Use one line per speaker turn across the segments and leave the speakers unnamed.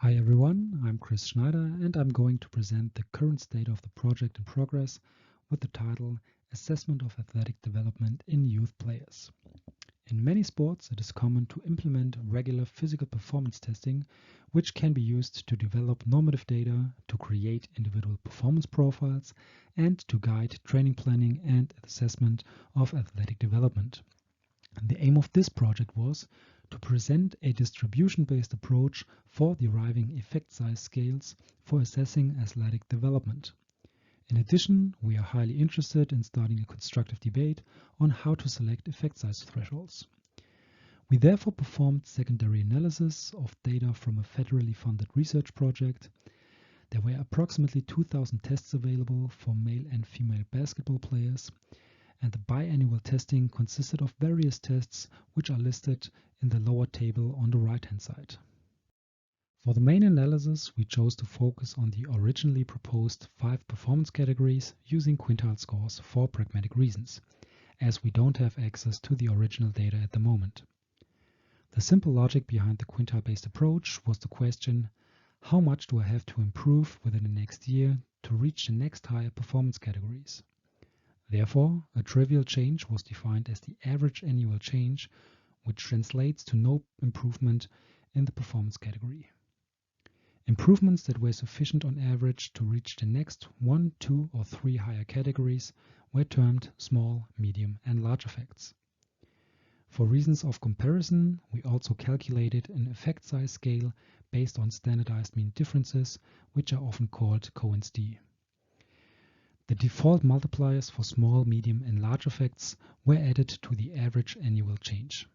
Hi everyone, I'm Chris Schneider and I'm going to present the current state of the project in progress with the title Assessment of Athletic Development in Youth Players. In many sports, it is common to implement regular physical performance testing, which can be used to develop normative data, to create individual performance profiles, and to guide training planning and assessment of athletic development. And the aim of this project was to present a distribution-based approach for deriving effect size scales for assessing athletic development. In addition, we are highly interested in starting a constructive debate on how to select effect size thresholds. We therefore performed secondary analysis of data from a federally funded research project. There were approximately 2,000 tests available for male and female basketball players, and the biannual testing consisted of various tests which are listed in the lower table on the right-hand side. For the main analysis, we chose to focus on the originally proposed 5 performance categories using quintile scores for pragmatic reasons, as we don't have access to the original data at the moment. The simple logic behind the quintile-based approach was the question, how much do I have to improve within the next year to reach the next higher performance categories? Therefore, a trivial change was defined as the average annual change, which translates to no improvement in the performance category. Improvements that were sufficient on average to reach the next 1, 2, or 3 higher categories were termed small, medium, and large effects. For reasons of comparison, we also calculated an effect size scale based on standardized mean differences, which are often called Cohen's-d. The default multipliers for small, medium, and large effects were added to the average annual change.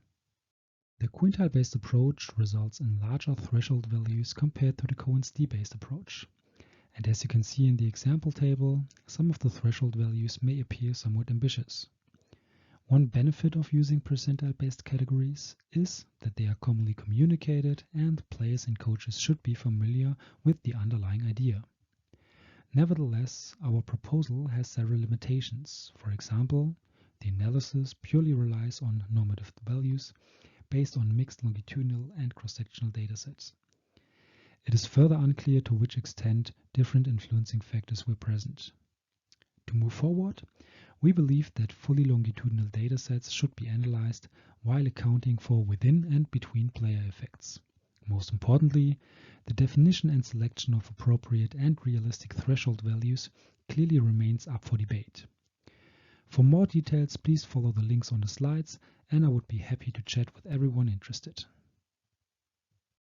The quintile-based approach results in larger threshold values compared to the Cohen's-d-based approach. And as you can see in the example table, some of the threshold values may appear somewhat ambitious. One benefit of using percentile-based categories is that they are commonly communicated and players and coaches should be familiar with the underlying idea. Nevertheless, our proposal has several limitations. For example, the analysis purely relies on normative values based on mixed longitudinal and cross-sectional datasets. It is further unclear to which extent different influencing factors were present. To move forward, we believe that fully longitudinal datasets should be analyzed while accounting for within and between player effects. Most importantly, the definition and selection of appropriate and realistic threshold values clearly remains up for debate. For more details, please follow the links on the slides, and I would be happy to chat with everyone interested.